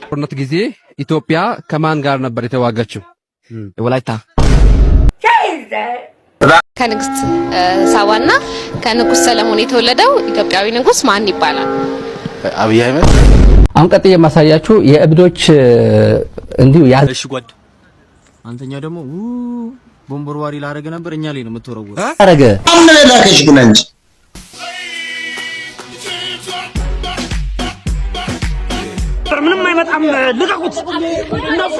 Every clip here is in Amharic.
ጦርነት ጊዜ ኢትዮጵያ ከማን ጋር ነበር የተዋጋችው? ወላይታ ከንግስት ሳባና ከንጉስ ሰለሞን የተወለደው ኢትዮጵያዊ ንጉስ ማን ይባላል? አብይ አህመድ። አሁን ቀጥዬ የማሳያችሁ የእብዶች እንዲሁ እሺ ጓድ አንተኛ ደግሞ ቦምቦርዋሪ ላረገ ነበር እኛ ላይ ነው የምትወረወው አረገ አመለላከሽ ግን አንቺ ምንም አይመጣም ልቀቁት እናሱ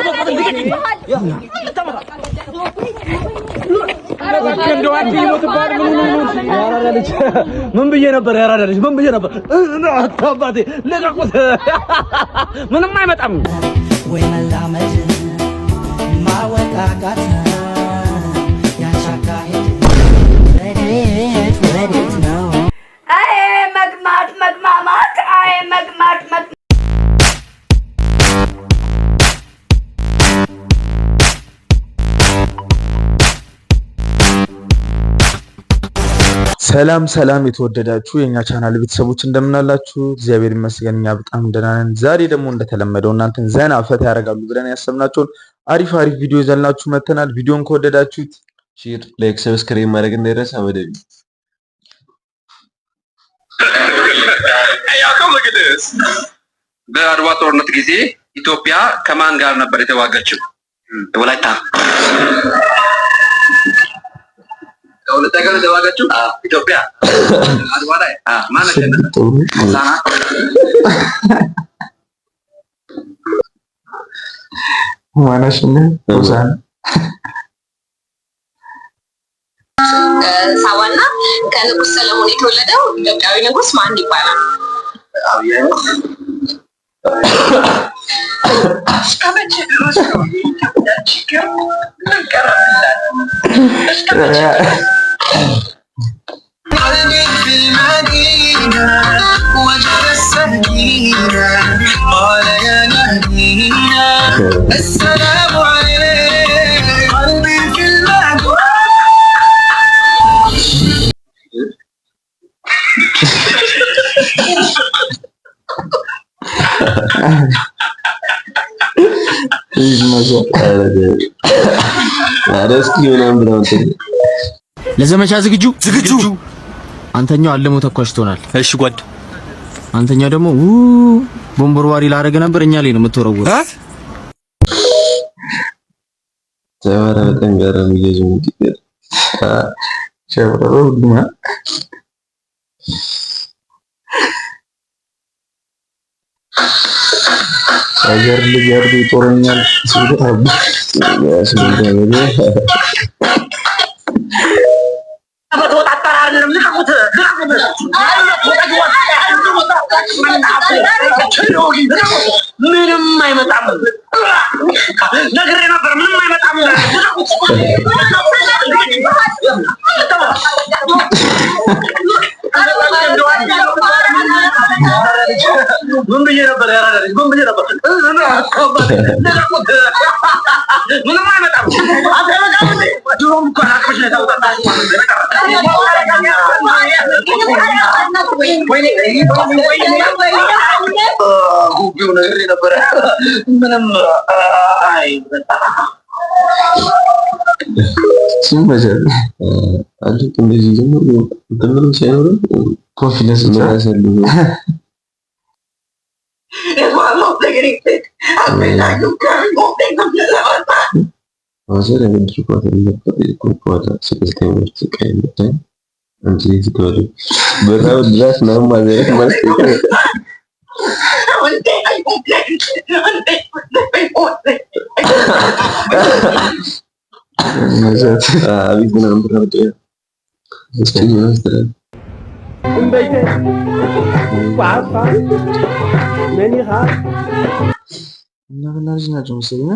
ምን ብዬ ነበር ያራዳልሽ ምን ብዬ ነበር አባቴ ልቀቁት ምንም አይመጣም ወይ መላመድ ማወቃቃት ያሻካ ሄድ ወዴት ነው አይ መግማት አይ መግማት ሰላም የተወደዳችሁ የኛ ቻናል ቤተሰቦች እንደምን አላችሁ? እግዚአብሔር ይመስገን እኛ በጣም ደህና ነን። ዛሬ ደግሞ እንደተለመደው እናንተን ዘና ፈታ ያደርጋሉ ብለን ያሰብናቸውን አሪፍ ቪዲዮ ይዘንላችሁ መተናል። ቪዲዮን ከወደዳችሁት ሼር፣ ላይክ፣ ሰብስክራይብ ማድረግ እንዳይረሳ። ወደዚህ በአድዋ ጦርነት ጊዜ ኢትዮጵያ ከማን ጋር ነበር የተዋጋችው? ወላይታ ወላይታ ጋር የተዋጋችው ኢትዮጵያ አድዋ ላይ ማን አሸነፈ? ሳባና ከንጉስ ሰለሞን የተወለደው ኢትዮጵያዊ ንጉስ ማን ይባላል? አብይ አህመድ። ለዘመቻ ዝግጁ አንተኛው አለሞ ተኳሽ ትሆናል። እሺ ጓድ አንተኛው ደግሞ ቦምቦርዋሪ ላረገ ነበር እኛ ላይ ነው የምትወረወው ጀመረ በጣም ገረም ይገዙ ሸብረሮ ድማ አገር ልጅ ጦረኛል ሲደረብ ያስፈልጋል ምንም አይመጣም ነግሬ ነበር ምንም አይመጣም ምን ብዬ ነበር ያራዳልሽ ምን ብዬ ነበር ምንም አይመጣም ድሮም እኮ አቅምሽ ነው የታወጣጣሽ ጉቢው ነግሬ ነበር ምንም አይመጣም ሲመጀር አልክ እንደዚህ ጀምሮ ምንም ሳይኖር ኮንፊደንስ ማሰሉ አዘር እንድትቆጣ እንድትቆጣ ስለስተኛው ተቀይመተ አንቺ ዝተወለ በዛው ድረስ ነው ማዘር ማለት መዛት አቢብ ምናምን ብራደ እስኪ ማስተር እንበይተ ዋፋ ምን ይሃ እና በላጅ ናቸው መሰለኝ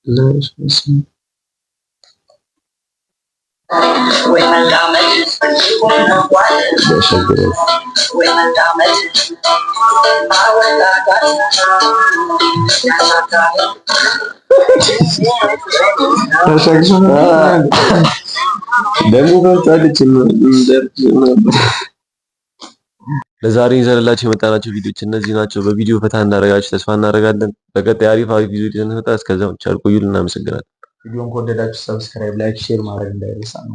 ለሽስ ወይ መዳመድ ወይ መዳመድ ማወጣጣት ያሳታል ደግሞ ፈጣለች ለዛሬ ይዘንላችሁ የመጣናቸው ቪዲዮዎች እነዚህ ናቸው። በቪዲዮ ፈታ እንዳደረጋችሁ ተስፋ እናደርጋለን። በቀጣይ አሪፍ ቪዲዮ ይዘን እንመጣ። እስከዛው ቸር ቆዩልን። እናመሰግናለን። ቪዲዮን ከወደዳችሁ ሰብስክራይብ፣ ላይክ፣ ሼር ማድረግ እንዳይረሳ።